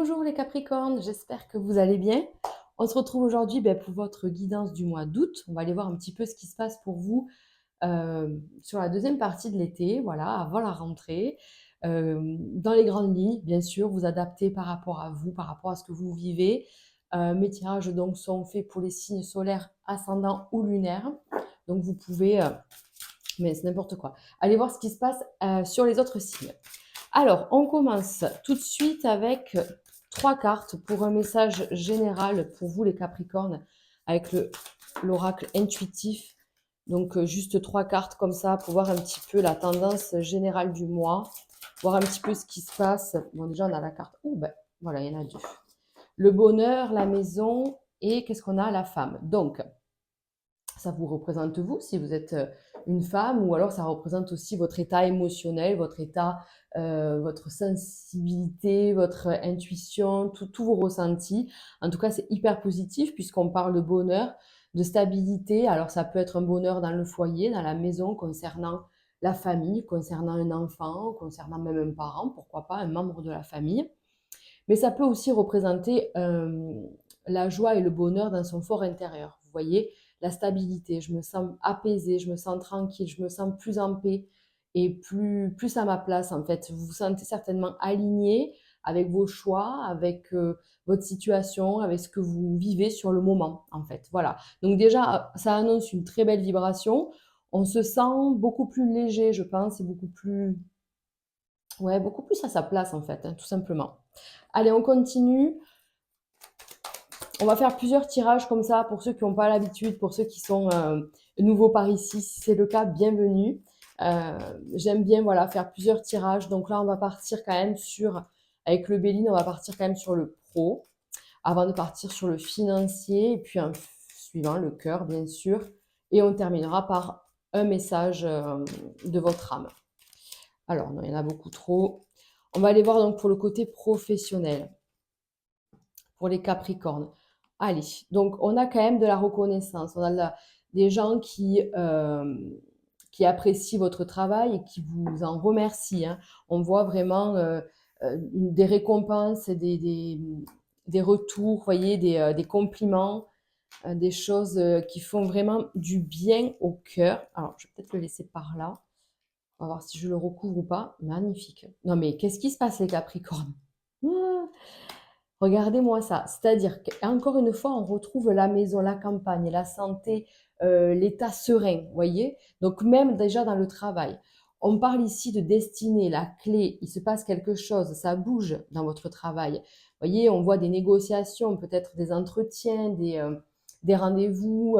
Bonjour les Capricornes, j'espère que vous allez bien. On se retrouve aujourd'hui pour votre guidance du mois d'août. On va aller voir un petit peu ce qui se passe pour vous sur la deuxième partie de l'été, voilà, avant la rentrée. Dans les grandes lignes, bien sûr, vous adaptez par rapport à vous, par rapport à ce que vous vivez. Mes tirages donc sont faits pour les signes solaires, ascendants ou lunaires. Donc vous pouvez, mais c'est n'importe quoi, aller voir ce qui se passe sur les autres signes. Alors, on commence tout de suite avec trois cartes pour un message général pour vous les Capricornes avec l'oracle intuitif. Donc, juste trois cartes comme ça pour voir un petit peu la tendance générale du mois, voir un petit peu ce qui se passe. Bon, déjà, on a la carte. Oh, ben, voilà, il y en a deux. Le bonheur, la maison et qu'est-ce qu'on a? La femme. Donc, ça vous représente vous, si vous êtes une femme, ou alors ça représente aussi votre état émotionnel, votre état, votre sensibilité, votre intuition, tous vos ressentis. En tout cas, c'est hyper positif puisqu'on parle de bonheur, de stabilité. Alors, ça peut être un bonheur dans le foyer, dans la maison, concernant la famille, concernant un enfant, concernant même un parent, pourquoi pas, un membre de la famille. Mais ça peut aussi représenter la joie et le bonheur dans son fort intérieur. Vous voyez, la stabilité, je me sens apaisée, je me sens tranquille, je me sens plus en paix et plus à ma place en fait. Vous vous sentez certainement aligné avec vos choix, avec votre situation, avec ce que vous vivez sur le moment en fait. Voilà. Donc déjà, ça annonce une très belle vibration. On se sent beaucoup plus léger, je pense, et beaucoup plus, ouais, beaucoup plus à sa place en fait, hein, tout simplement. Allez, on continue. On va faire plusieurs tirages comme ça pour ceux qui n'ont pas l'habitude, pour ceux qui sont nouveaux par ici. Si c'est le cas, bienvenue. J'aime bien voilà, faire plusieurs tirages. Donc là, on va partir quand même sur, avec le Béline, on va partir quand même sur le pro, avant de partir sur le financier, et puis un suivant, le cœur, bien sûr. Et on terminera par un message de votre âme. Alors, non, il y en a beaucoup trop. On va aller voir donc pour le côté professionnel, pour les Capricornes. Allez, donc on a quand même de la reconnaissance, on a des gens qui apprécient votre travail et qui vous en remercient, hein. On voit vraiment des récompenses, des retours, vous voyez, des compliments, des choses qui font vraiment du bien au cœur. Alors, je vais peut-être le laisser par là. On va voir si je le recouvre ou pas. Magnifique. Non mais qu'est-ce qui se passe les Capricornes? Ah, regardez-moi ça. C'est-à-dire qu'encore une fois, on retrouve la maison, la campagne, la santé, l'état serein, vous voyez? Donc même déjà dans le travail. On parle ici de destinée, la clé, il se passe quelque chose, ça bouge dans votre travail. Vous voyez, on voit des négociations, peut-être des entretiens, des rendez-vous.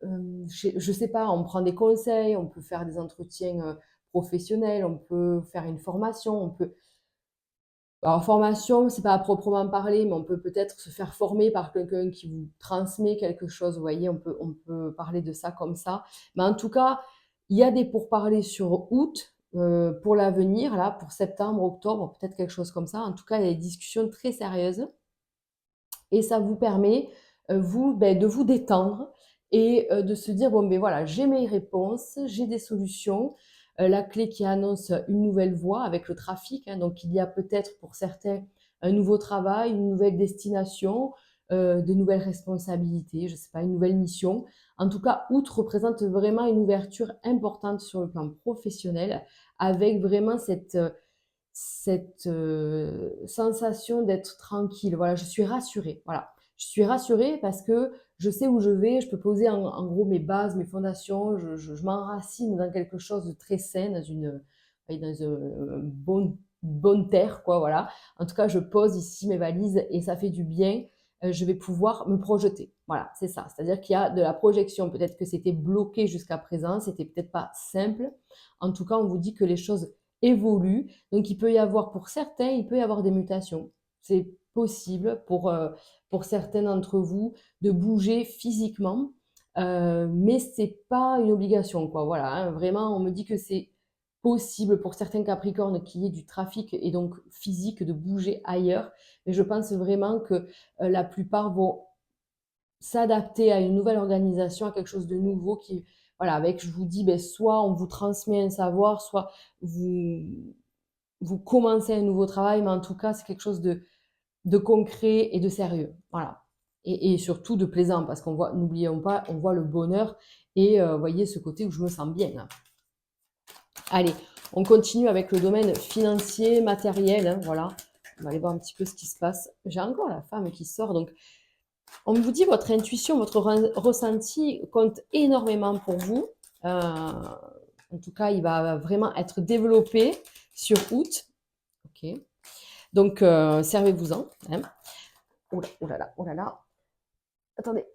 Je sais pas, on prend des conseils, on peut faire des entretiens professionnels, on peut faire une formation, on peut alors, formation, c'est pas à proprement parler, mais on peut peut-être se faire former par quelqu'un qui vous transmet quelque chose. Vous voyez, on peut parler de ça comme ça. Mais en tout cas, il y a des pourparlers sur août pour l'avenir, là, pour septembre, octobre, peut-être quelque chose comme ça. En tout cas, il y a des discussions très sérieuses et ça vous permet, vous, de vous détendre et de se dire, bon, ben voilà, j'ai mes réponses, j'ai des solutions. La clé qui annonce une nouvelle voie avec le trafic, hein, donc il y a peut-être pour certains un nouveau travail, une nouvelle destination, de nouvelles responsabilités, je ne sais pas, une nouvelle mission. En tout cas, août représente vraiment une ouverture importante sur le plan professionnel, avec vraiment cette sensation d'être tranquille. Voilà, je suis rassurée. Voilà, je suis rassurée parce que je sais où je vais, je peux poser en gros mes bases, mes fondations, je m'enracine dans quelque chose de très sain, dans une bonne terre, quoi, voilà. En tout cas, je pose ici mes valises et ça fait du bien. Je vais pouvoir me projeter. Voilà, c'est ça. C'est-à-dire qu'il y a de la projection. Peut-être que c'était bloqué jusqu'à présent, c'était peut-être pas simple. En tout cas, on vous dit que les choses évoluent. Donc, il peut y avoir, pour certains, il peut y avoir des mutations. C'est possible pour certains d'entre vous de bouger physiquement, mais c'est pas une obligation, quoi. Voilà, hein. Vraiment, on me dit que c'est possible pour certains Capricornes qu'il y ait du trafic et donc physique de bouger ailleurs. Mais je pense vraiment que la plupart vont s'adapter à une nouvelle organisation, à quelque chose de nouveau qui, voilà, avec, je vous dis, soit on vous transmet un savoir, soit vous, vous commencez un nouveau travail, mais en tout cas, c'est quelque chose de concret et de sérieux. Voilà. Et surtout de plaisant, parce qu'on voit, n'oublions pas, on voit le bonheur et voyez ce côté où je me sens bien. Hein. Allez, on continue avec le domaine financier, matériel. Hein, voilà. On va aller voir un petit peu ce qui se passe. J'ai encore la femme qui sort. Donc, on vous dit votre intuition, votre ressenti compte énormément pour vous. En tout cas, il va vraiment être développé sur août. Ok. Donc, servez-vous-en. Hein. Oh là, oh là là, oh là là. Attendez.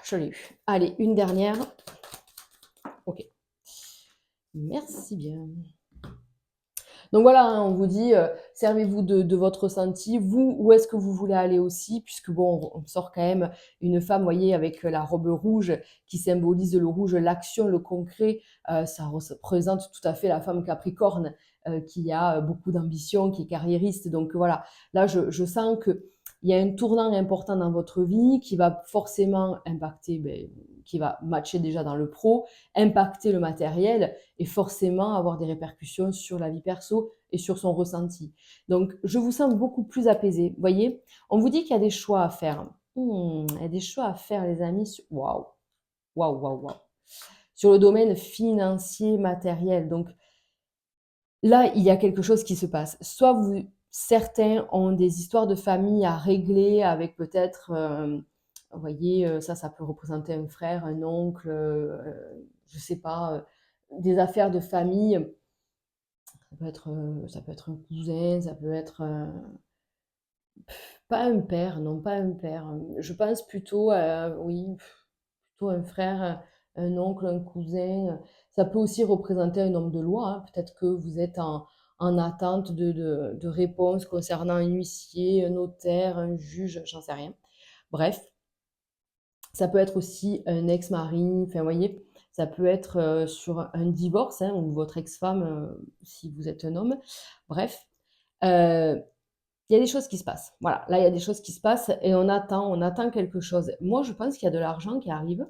Je l'ai eu. Allez, une dernière. Ok. Merci bien. Donc voilà, hein, on vous dit, servez-vous de votre ressenti. Vous, où est-ce que vous voulez aller aussi? Puisque bon, on sort quand même une femme, voyez, avec la robe rouge qui symbolise le rouge, l'action, le concret. Ça représente tout à fait la femme Capricorne qui a beaucoup d'ambition, qui est carriériste. Donc voilà, là, je sens que il y a un tournant important dans votre vie qui va forcément impacter, qui va matcher déjà dans le pro, impacter le matériel et forcément avoir des répercussions sur la vie perso et sur son ressenti. Donc, je vous sens beaucoup plus apaisé. Vous voyez, on vous dit qu'il y a des choix à faire. Il y a des choix à faire, les amis. Waouh, waouh, waouh, waouh. Sur le domaine financier, matériel. Donc, là, il y a quelque chose qui se passe. Soit certains ont des histoires de famille à régler avec peut-être, vous voyez, ça peut représenter un frère, un oncle, je ne sais pas, des affaires de famille. Ça peut être un cousin, ça peut être pas un père, non, pas un père. Je pense plutôt à, oui, plutôt un frère, un oncle, un cousin. Ça peut aussi représenter un homme de loi. Hein. Peut-être que vous êtes en attente de réponses concernant un huissier, un notaire, un juge, j'en sais rien. Bref, ça peut être aussi un ex-mari, enfin, vous voyez, ça peut être sur un divorce, hein, ou votre ex-femme, si vous êtes un homme. Bref, il y a des choses qui se passent. Voilà, là, il y a des choses qui se passent et on attend quelque chose. Moi, je pense qu'il y a de l'argent qui arrive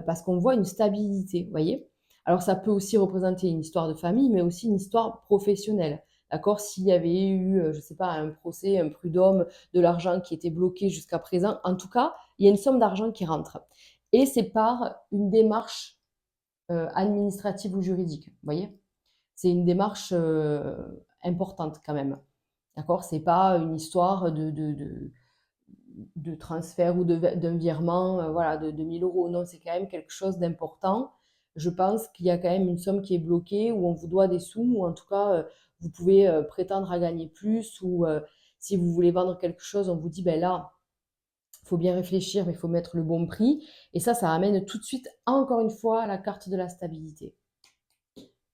parce qu'on voit une stabilité, vous voyez. Alors, ça peut aussi représenter une histoire de famille, mais aussi une histoire professionnelle. D'accord? S'il y avait eu, je ne sais pas, un procès, un prud'homme, de l'argent qui était bloqué jusqu'à présent, en tout cas, il y a une somme d'argent qui rentre. Et c'est par une démarche administrative ou juridique, vous voyez? C'est une démarche importante quand même. D'accord? C'est pas une histoire de transfert ou d'un virement voilà, de 1000 euros. Non, c'est quand même quelque chose d'important. Je pense qu'il y a quand même une somme qui est bloquée, où on vous doit des sous, ou en tout cas, vous pouvez prétendre à gagner plus, ou si vous voulez vendre quelque chose, on vous dit, ben là, il faut bien réfléchir, mais il faut mettre le bon prix. Et ça amène tout de suite, encore une fois, la carte de la stabilité.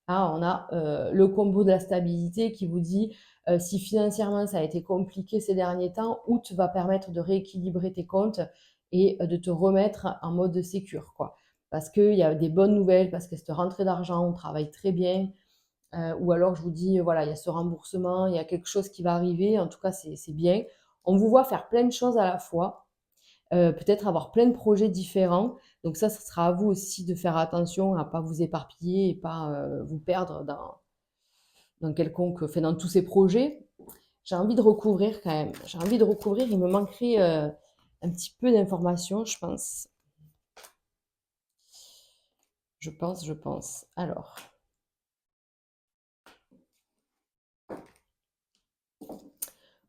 Ah, on a le combo de la stabilité qui vous dit si financièrement ça a été compliqué ces derniers temps, août va permettre de rééquilibrer tes comptes et de te remettre en mode sécure, quoi. Parce qu'il y a des bonnes nouvelles, parce que cette rentrée d'argent, on travaille très bien. Ou alors je vous dis, voilà, il y a ce remboursement, il y a quelque chose qui va arriver, en tout cas c'est bien. On vous voit faire plein de choses à la fois. Peut-être avoir plein de projets différents. Donc ça sera à vous aussi de faire attention à ne pas vous éparpiller et pas vous perdre dans quelconque, enfin, dans tous ces projets. J'ai envie de recouvrir quand même. J'ai envie de recouvrir. Il me manquerait un petit peu d'informations, je pense. Je pense. Alors.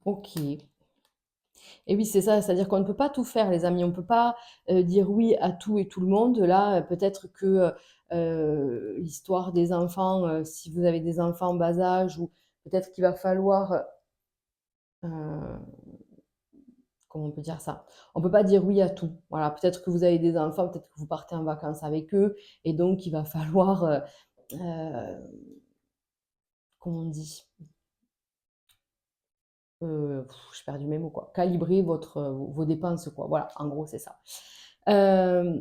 Ok. Et oui, c'est ça, c'est-à-dire qu'on ne peut pas tout faire, les amis. On ne peut pas dire oui à tout et tout le monde. Là, peut-être que l'histoire des enfants, si vous avez des enfants en bas âge, ou peut-être qu'il va falloir, euh, comment on peut dire ça? On ne peut pas dire oui à tout. Voilà, peut-être que vous avez des enfants, peut-être que vous partez en vacances avec eux, et donc il va falloir, euh, comment on dit? J'ai perdu mes mots, quoi. Calibrer vos dépenses, quoi. Voilà, en gros, c'est ça. Euh,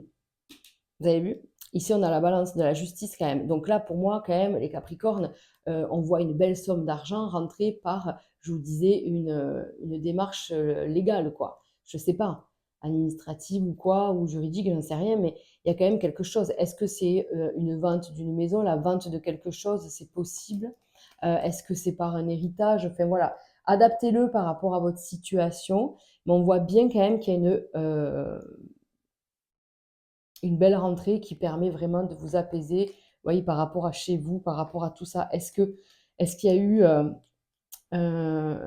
Vous avez vu? Ici, on a la balance de la justice quand même. Donc là, pour moi, quand même, les Capricornes, on voit une belle somme d'argent rentrer par, je vous disais, une démarche légale, quoi. Je sais pas, administrative ou quoi, ou juridique, je n'en sais rien, mais il y a quand même quelque chose. Est-ce que c'est une vente d'une maison, la vente de quelque chose, c'est possible? Est-ce que c'est par un héritage? Enfin voilà. adaptez-le par rapport à votre situation, mais on voit bien quand même qu'il y a une belle rentrée qui permet vraiment de vous apaiser, vous voyez, par rapport à chez vous, par rapport à tout ça. Est-ce qu'il y a eu, heu,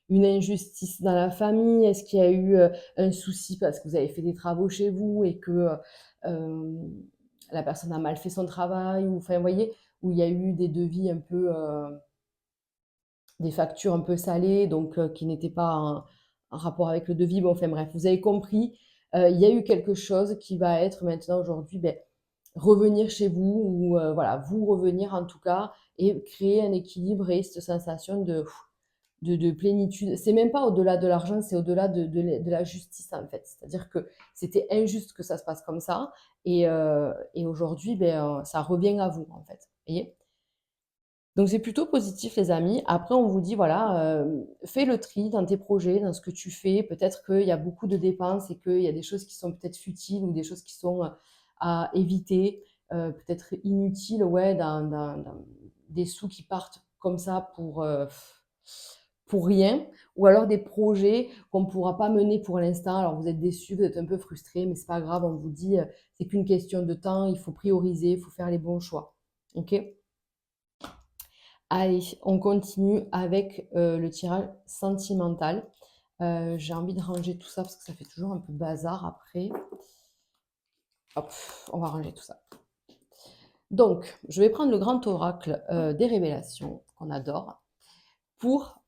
une injustice dans la famille? Est-ce qu'il y a eu, un souci parce que vous avez fait des travaux chez vous et que, la personne a mal fait son travail? Ou enfin, vous voyez? Où il y a eu des devis un peu, des factures un peu salées, donc qui n'étaient pas en rapport avec le devis. Bon, enfin bref, vous avez compris, il y a eu quelque chose qui va être maintenant aujourd'hui, beh, revenir chez vous ou voilà, vous revenir en tout cas et créer un équilibre et cette sensation de plénitude. C'est même pas au-delà de l'argent, c'est au-delà de la justice en fait. C'est-à-dire que c'était injuste que ça se passe comme ça et aujourd'hui, ben, ça revient à vous en fait. Vous voyez? Donc c'est plutôt positif les amis. Après on vous dit voilà, fais le tri dans tes projets, dans ce que tu fais. Peut-être qu'il y a beaucoup de dépenses et qu'il y a des choses qui sont peut-être futiles ou des choses qui sont, à éviter, peut-être inutiles, ouais, dans des sous qui partent comme ça pour rien ou alors des projets qu'on ne pourra pas mener pour l'instant. Alors vous êtes déçus, vous êtes un peu frustrés, mais c'est pas grave, on vous dit, c'est qu'une question de temps, il faut prioriser, il faut faire les bons choix. OK? Allez, on continue avec, le tirage sentimental. J'ai envie de ranger tout ça parce que ça fait toujours un peu bazar après. Hop, on va ranger tout ça. Donc, je vais prendre le grand oracle, des révélations qu'on adore pour,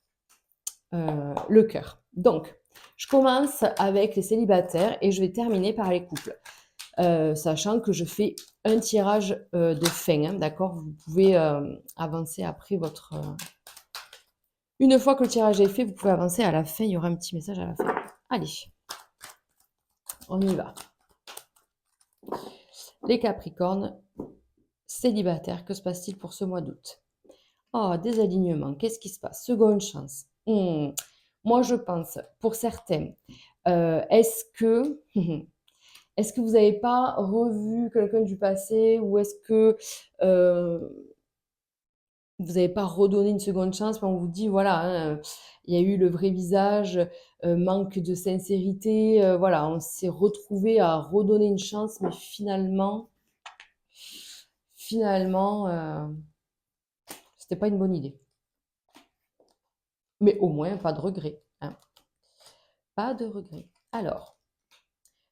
le cœur. Donc, je commence avec les célibataires et je vais terminer par les couples. Sachant que je fais un tirage, de fin, hein, d'accord? Vous pouvez, avancer après votre, une fois que le tirage est fait, vous pouvez avancer à la fin, il y aura un petit message à la fin. Allez, on y va. Les Capricornes, célibataires, que se passe-t-il pour ce mois d'août? Oh, des alignements, qu'est-ce qui se passe? Seconde chance. Moi, je pense, pour certains, est-ce que est-ce que vous n'avez pas revu quelqu'un du passé ou est-ce que vous n'avez pas redonné une seconde chance, mais on vous dit, voilà, hein, il y a eu le vrai visage, manque de sincérité, voilà, on s'est retrouvé à redonner une chance, mais finalement, c'était pas une bonne idée. Mais au moins, pas de regret, hein. Pas de regret. Alors,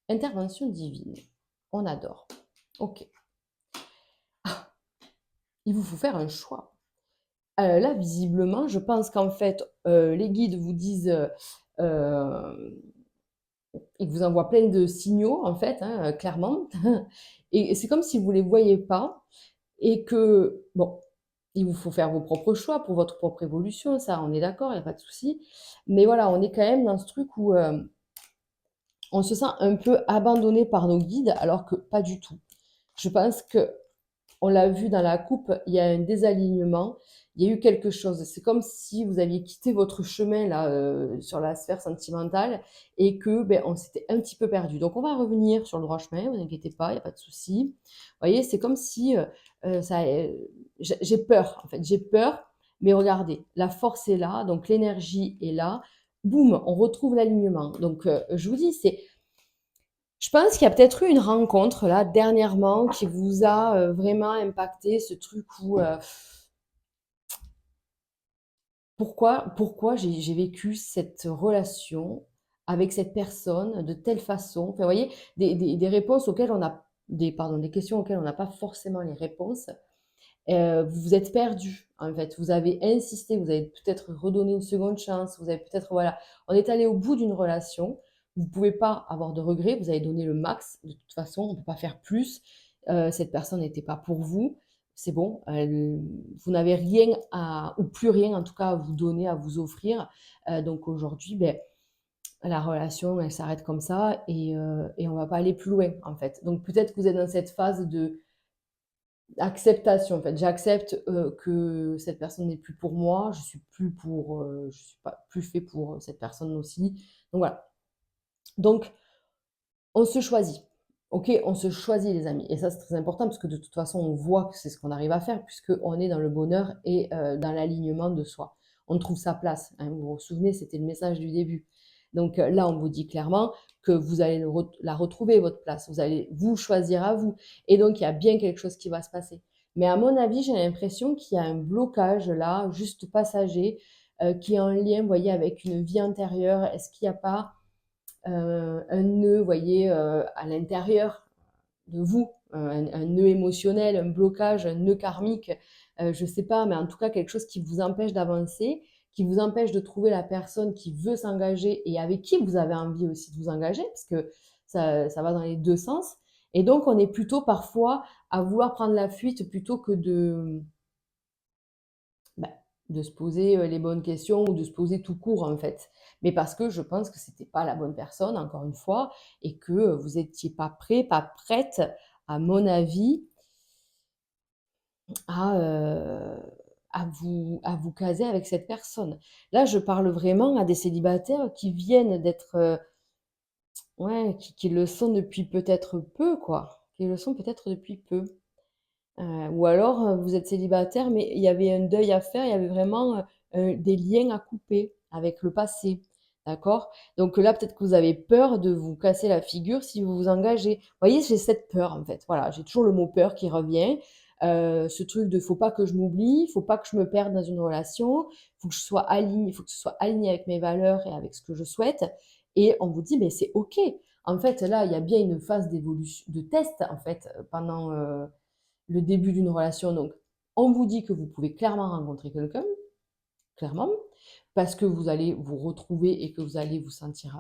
intervention divine, on adore. OK. Ah, il vous faut faire un choix. Là, visiblement, je pense qu'en fait, les guides vous disent, ils vous envoient plein de signaux, en fait, hein, clairement. Et c'est comme si vous ne les voyez pas et que, bon, il vous faut faire vos propres choix pour votre propre évolution, ça, on est d'accord, il y a pas de souci. Mais voilà, on est quand même dans ce truc où, on se sent un peu abandonné par nos guides alors que pas du tout. Je pense que on l'a vu dans la coupe, il y a un désalignement, il y a eu quelque chose. C'est comme si vous aviez quitté votre chemin là, sur la sphère sentimentale et que, beh, on s'était un petit peu perdu. Donc on va revenir sur le droit chemin, vous inquiétez pas, il y a pas de souci. Vous voyez, c'est comme si, ça, j'ai peur, en fait, j'ai peur, mais regardez, la force est là, donc l'énergie est là. Boum, on retrouve l'alignement. Donc je vous dis, c'est je pense qu'il y a peut-être eu une rencontre là dernièrement qui vous a, vraiment impacté, ce truc où, pourquoi j'ai vécu cette relation avec cette personne de telle façon? Enfin, vous voyez, des réponses auxquelles on a des questions auxquelles on n'a pas forcément les réponses. Vous vous êtes perdu en fait. Vous avez insisté, vous avez peut-être redonné une seconde chance, vous avez peut-être voilà, on est allé au bout d'une relation. Vous ne pouvez pas avoir de regrets, vous avez donné le max. De toute façon, on ne peut pas faire plus. Cette personne n'était pas pour vous. C'est bon, vous n'avez rien à ou plus rien en tout cas à vous donner, à vous offrir. Donc aujourd'hui, beh, la relation, elle s'arrête comme ça et on va pas aller plus loin en fait. Donc peut-être que vous êtes dans cette phase de acceptation, en fait. J'accepte, que cette personne n'est plus pour moi, je suis pas plus fait pour, cette personne aussi. Donc voilà. Donc on se choisit. OK? On se choisit les amis et ça, c'est très important parce que de toute façon, on voit que c'est ce qu'on arrive à faire puisqu'on est dans le bonheur et dans l'alignement de soi. on trouve sa place, hein. Vous vous souvenez, c'était le message du début. Donc là, on vous dit clairement que vous allez la retrouver, votre place. Vous allez vous choisir à vous. Et donc, il y a bien quelque chose qui va se passer. Mais à mon avis, j'ai l'impression qu'il y a un blocage là, juste passager, qui est en lien, vous voyez, avec une vie antérieure. Est-ce qu'il n'y a pas un nœud, vous voyez, à l'intérieur de vous, un nœud émotionnel, un blocage, un nœud karmique, je ne sais pas, mais en tout cas quelque chose qui vous empêche d'avancer, qui vous empêche de trouver la personne qui veut s'engager et avec qui vous avez envie aussi de vous engager, parce que ça va dans les deux sens. Et donc, on est plutôt parfois à vouloir prendre la fuite plutôt que bah, de se poser les bonnes questions ou de se poser tout court en fait. Mais parce que je pense que c'était pas la bonne personne, encore une fois, et que vous étiez pas prêt, pas prête, à mon avis, à, à vous caser avec cette personne. Là, je parle vraiment à des célibataires qui viennent d'être, ouais, qui le sont depuis peut-être peu, quoi. Qui le sont peut-être depuis peu. Ou alors, vous êtes célibataire, mais il y avait un deuil à faire, il y avait vraiment, des liens à couper avec le passé, d'accord? Donc là, peut-être que vous avez peur de vous casser la figure si vous vous engagez. Vous voyez, j'ai cette peur, en fait, voilà, j'ai toujours le mot peur qui revient, ce truc de: «Faut pas que je m'oublie, faut pas que je me perde dans une relation, faut que je sois alignée, faut que ce soit aligné avec mes valeurs et avec ce que je souhaite» et on vous dit: «Beh, c'est OK». En fait, là, il y a bien une phase d'évolution de test, en fait, pendant, le début d'une relation. Donc, on vous dit que vous pouvez clairement rencontrer quelqu'un, clairement, parce que vous allez vous retrouver et que vous allez vous sentir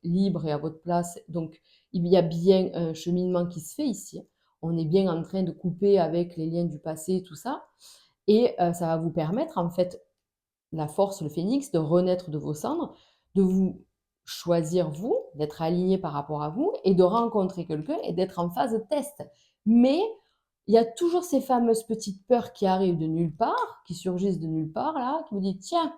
libre et à votre place. Donc, il y a bien un cheminement qui se fait ici. On est bien en train de couper avec les liens du passé, tout ça. Et ça va vous permettre, en fait, la force, le phénix, de renaître de vos cendres, de vous choisir vous, d'être aligné par rapport à vous et de rencontrer quelqu'un et d'être en phase de test. Mais il y a toujours ces fameuses petites peurs qui arrivent de nulle part, qui surgissent de nulle part, là, qui vous disent: «Tiens,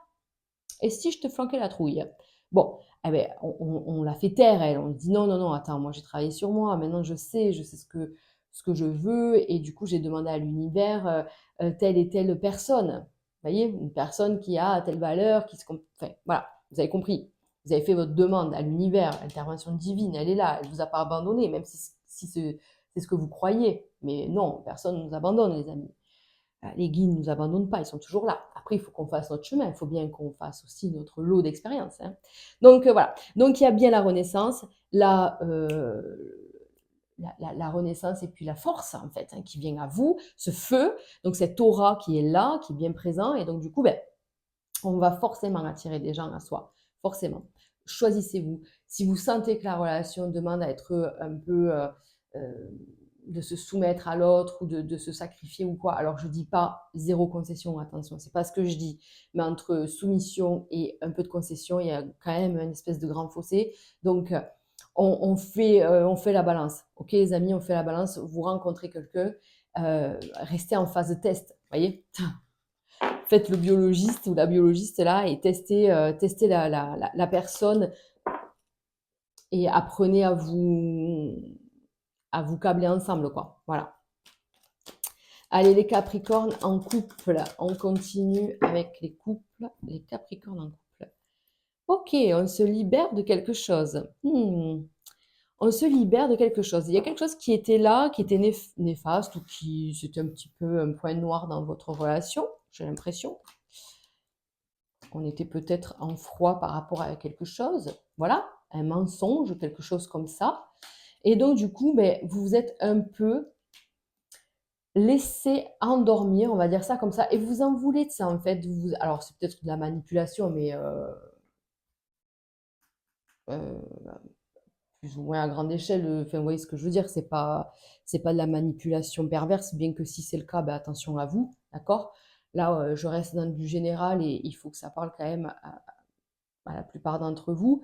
et si je te flanquais la trouille?» Bon, eh ben, on la fait taire, elle. On dit: «Non, non, non, attends, moi j'ai travaillé sur moi, maintenant je sais ce que je veux et du coup j'ai demandé à l'univers telle et telle personne». Vous voyez? Une personne qui a telle valeur, qui se enfin, voilà, vous avez compris. Vous avez fait votre demande à l'univers, l'intervention divine, elle est là, elle ne vous a pas abandonné, même si c'est ce que vous croyez. Mais non, personne ne nous abandonne, les amis. Les guides ne nous abandonnent pas, ils sont toujours là. Après, il faut qu'on fasse notre chemin, il faut bien qu'on fasse aussi notre lot d'expérience, hein. Donc voilà, donc il y a bien la renaissance, la renaissance et puis la force en fait, hein, qui vient à vous, ce feu, donc cette aura qui est là, qui est bien présent et donc du coup, ben, on va forcément attirer des gens à soi, forcément. Choisissez-vous. Si vous sentez que la relation demande à être un peu de se soumettre à l'autre ou de se sacrifier ou quoi, alors je dis pas zéro concession, attention, c'est pas ce que je dis, mais entre soumission et un peu de concession, il y a quand même une espèce de grand fossé. Donc on fait la balance, ok les amis, on fait la balance. Vous rencontrez quelqu'un, restez en phase de test, voyez. Faites le biologiste ou la biologiste là et testez la personne et apprenez à vous câbler ensemble, quoi. Voilà. Allez, les Capricornes en couple. On continue avec les couples. Les Capricornes en couple. Ok, on se libère de quelque chose. On se libère de quelque chose. Il y a quelque chose qui était là, qui était néfaste ou qui c'était un petit peu un point noir dans votre relation, j'ai l'impression. On était peut-être en froid par rapport à quelque chose. Voilà, un mensonge, quelque chose comme ça. Et donc, du coup, ben, vous vous êtes un peu laissé endormir, on va dire ça comme ça, et vous en voulez de ça, en fait. Alors, c'est peut-être de la manipulation, mais euh, plus ou moins à grande échelle. Enfin, vous voyez ce que je veux dire, c'est pas de la manipulation perverse, bien que si c'est le cas, ben, attention à vous, d'accord? Là, je reste dans du général et il faut que ça parle quand même à la plupart d'entre vous.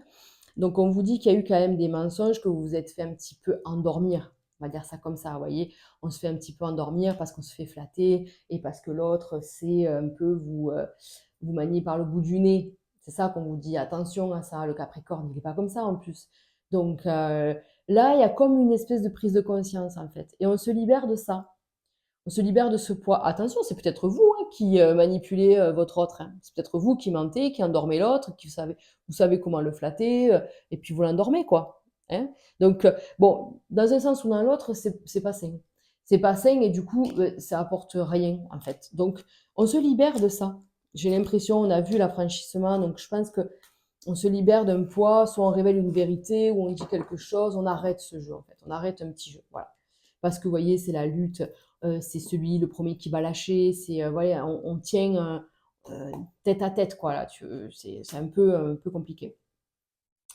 Donc, on vous dit qu'il y a eu quand même des mensonges, que vous vous êtes fait un petit peu endormir. On va dire ça comme ça, vous voyez. On se fait un petit peu endormir parce qu'on se fait flatter et parce que l'autre sait un peu vous manier par le bout du nez. C'est ça qu'on vous dit. Attention à ça, le Capricorne, il n'est pas comme ça en plus. Donc là, il y a comme une espèce de prise de conscience en fait. Et on se libère de ça. On se libère de ce poids. Attention, c'est peut-être vous hein, qui manipulez votre autre, hein. C'est peut-être vous qui mentez, qui endormez l'autre, qui vous savez comment le flatter, et puis vous l'endormez, quoi, hein. Donc, bon, dans un sens ou dans l'autre, c'est pas sain. C'est pas sain et du coup, ça apporte rien, en fait. Donc, on se libère de ça. J'ai l'impression, on a vu l'affranchissement, donc je pense que on se libère d'un poids, soit on révèle une vérité, ou on dit quelque chose, on arrête ce jeu, en fait. On arrête un petit jeu, voilà. Parce que, vous voyez, c'est la lutte, c'est celui, le premier qui va lâcher, c'est, voilà, on tient tête à tête, quoi, là. C'est un peu compliqué.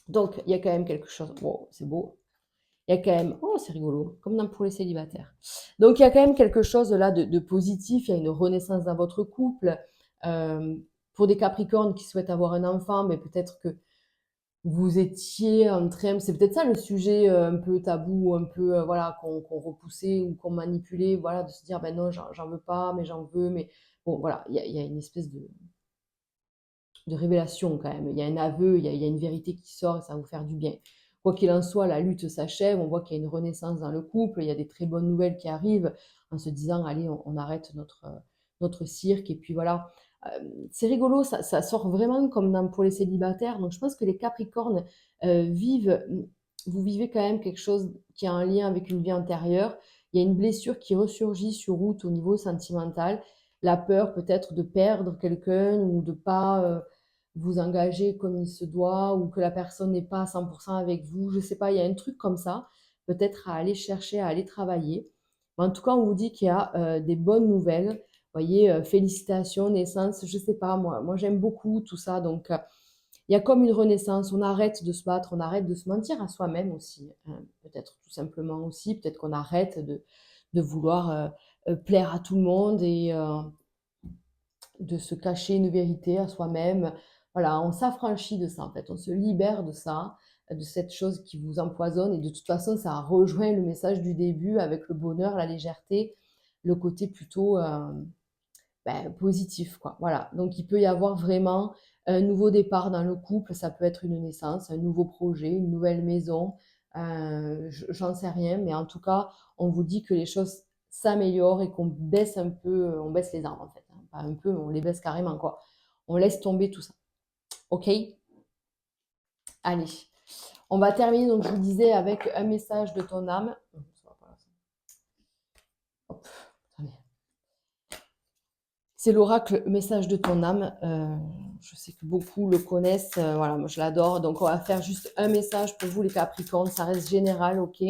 Donc, il y a quand même quelque chose. Wow, c'est beau. Il y a quand même. Oh, c'est rigolo, comme pour les célibataires. Donc, il y a quand même quelque chose là de positif. Il y a une renaissance dans votre couple. Euh, pour des Capricornes qui souhaitent avoir un enfant, mais peut-être que vous étiez en train. C'est peut-être ça le sujet un peu tabou, un peu voilà, qu'on repoussait ou qu'on manipulait. Voilà, de se dire ben non, j'en veux pas, mais j'en veux. Mais bon, voilà, il y a une espèce de révélation quand même. Il y a un aveu, il y a une vérité qui sort et ça va vous faire du bien. Quoi qu'il en soit, la lutte s'achève, on voit qu'il y a une renaissance dans le couple, il y a des très bonnes nouvelles qui arrivent en se disant, allez, on arrête notre cirque. Et puis voilà, c'est rigolo, ça sort vraiment comme pour les célibataires. Donc je pense que les Capricornes vous vivez quand même quelque chose qui a un lien avec une vie antérieure. Il y a une blessure qui ressurgit sur route au niveau sentimental. La peur peut-être de perdre quelqu'un ou de pas vous engager comme il se doit ou que la personne n'est pas à 100% avec vous. Je sais pas, il y a un truc comme ça, peut-être à aller chercher, à aller travailler. Mais en tout cas, on vous dit qu'il y a des bonnes nouvelles. Vous voyez, félicitations, naissance, je sais pas, moi j'aime beaucoup tout ça. Donc, il y a comme une renaissance. On arrête de se battre, on arrête de se mentir à soi-même aussi, hein, peut-être tout simplement aussi. Peut-être qu'on arrête de vouloir plaire à tout le monde et de se cacher une vérité à soi-même. Voilà, on s'affranchit de ça en fait, on se libère de ça, de cette chose qui vous empoisonne. Et de toute façon, ça rejoint le message du début avec le bonheur, la légèreté, le côté plutôt positif, quoi. Voilà, donc il peut y avoir vraiment un nouveau départ dans le couple, ça peut être une naissance, un nouveau projet, une nouvelle maison, j'en sais rien, mais en tout cas, on vous dit que les choses s'améliorent et qu'on baisse un peu, on baisse les armes en fait, hein. Pas un peu, on les baisse carrément, quoi. On laisse tomber tout ça. Ok? Allez, on va terminer, donc je vous disais, avec un message de ton âme. Hop, attendez. C'est l'oracle message de ton âme. Je sais que beaucoup le connaissent. Voilà, moi je l'adore. Donc on va faire juste un message pour vous les Capricornes. Ça reste général, ok?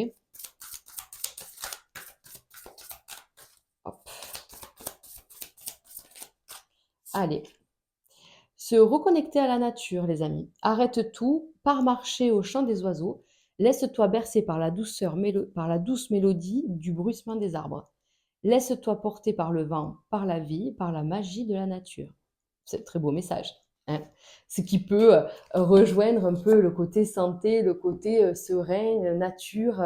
Hop. Allez. Se reconnecter à la nature, les amis. Arrête tout, pars marcher au chant des oiseaux. Laisse-toi bercer par la par la douce mélodie du bruissement des arbres. Laisse-toi porter par le vent, par la vie, par la magie de la nature. C'est un très beau message, hein. Ce qui peut rejoindre un peu le côté santé, le côté serein, nature,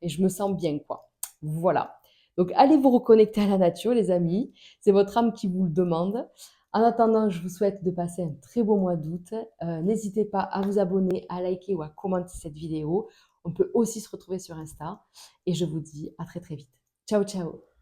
et je me sens bien, quoi. Voilà. Donc, allez vous reconnecter à la nature, les amis. C'est votre âme qui vous le demande. En attendant, je vous souhaite de passer un très beau mois d'août. N'hésitez pas à vous abonner, à liker ou à commenter cette vidéo. On peut aussi se retrouver sur Insta. Et je vous dis à très très vite. Ciao, ciao!